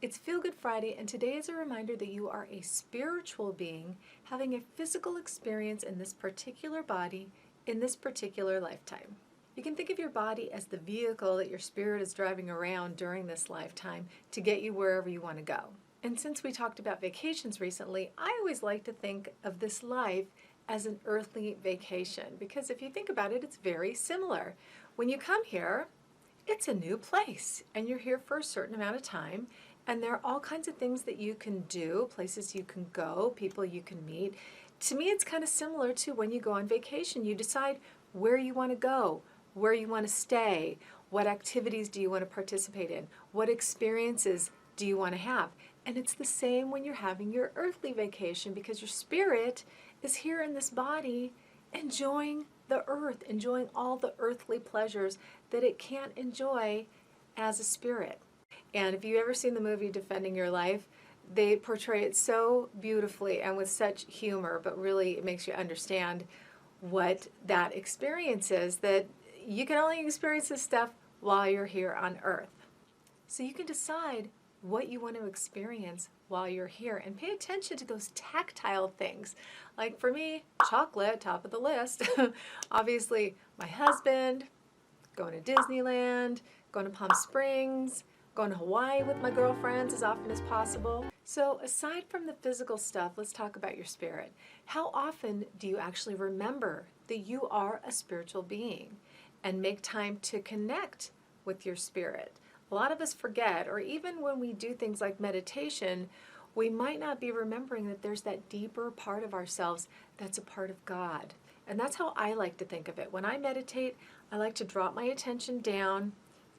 It's Feel Good Friday, and today is a reminder that you are a spiritual being having a physical experience in this particular body in this particular lifetime. You can think of your body as the vehicle that your spirit is driving around during this lifetime to get you wherever you want to go. And since we talked about vacations recently, I always like to think of this life as an earthly vacation because if you think about it, it's very similar. When you come here, it's a new place and you're here for a certain amount of time, and there are all kinds of things that you can do, places you can go, people you can meet. To me, it's kind of similar to when you go on vacation. You decide where you want to go, where you want to stay, what activities do you want to participate in, what experiences do you want to have. And it's the same when you're having your earthly vacation because your spirit is here in this body enjoying the earth, enjoying all the earthly pleasures that it can't enjoy as a spirit. And if you've ever seen the movie Defending Your Life, they portray it so beautifully and with such humor, but really it makes you understand what that experience is, that you can only experience this stuff while you're here on earth. So you can decide what you want to experience while you're here and pay attention to those tactile things. Like for me, chocolate, top of the list. Obviously, my husband, going to Disneyland, going to Palm Springs, going to Hawaii with my girlfriends as often as possible. So aside from the physical stuff, let's talk about your spirit. How often do you actually remember that you are a spiritual being and make time to connect with your spirit? A lot of us forget, or even when we do things like meditation, we might not be remembering that there's that deeper part of ourselves that's a part of God. And that's how I like to think of it. When I meditate, I like to drop my attention down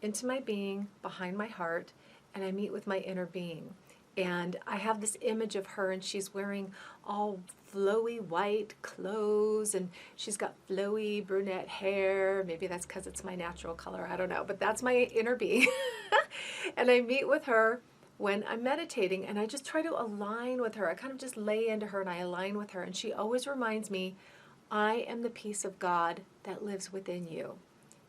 into my being, behind my heart, and I meet with my inner being. And I have this image of her, and she's wearing all flowy white clothes, and she's got flowy brunette hair. Maybe that's because it's my natural color, I don't know, but that's my inner being. And I meet with her when I'm meditating, and I just try to align with her. I kind of just lay into her and I align with her, and she always reminds me, I am the peace of God that lives within you.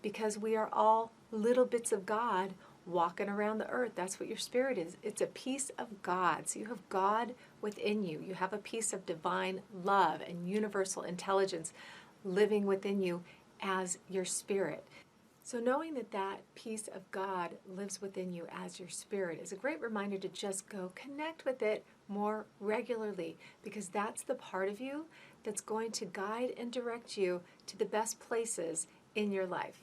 Because we are all little bits of God walking around the earth. That's what your spirit is. It's a piece of God. So you have God within you. You have a piece of divine love and universal intelligence living within you as your spirit. So knowing that that piece of God lives within you as your spirit is a great reminder to just go connect with it more regularly, because that's the part of you that's going to guide and direct you to the best places in your life.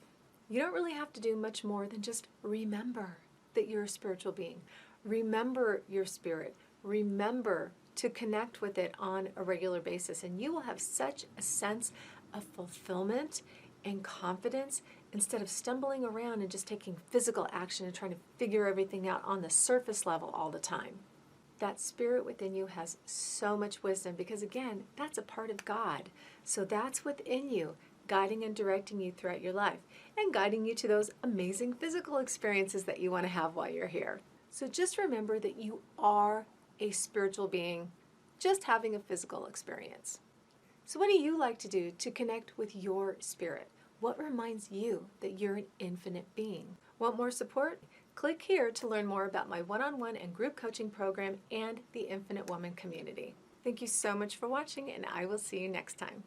You don't really have to do much more than just remember that you're a spiritual being. Remember your spirit. Remember to connect with it on a regular basis, and you will have such a sense of fulfillment and confidence instead of stumbling around and just taking physical action and trying to figure everything out on the surface level all the time. That spirit within you has so much wisdom because, again, that's a part of God. So that's within you, guiding and directing you throughout your life and guiding you to those amazing physical experiences that you want to have while you're here. So just remember that you are a spiritual being just having a physical experience. So what do you like to do to connect with your spirit? What reminds you that you're an infinite being? Want more support? Click here to learn more about my one-on-one and group coaching program and the Infinite Woman community. Thank you so much for watching, and I will see you next time.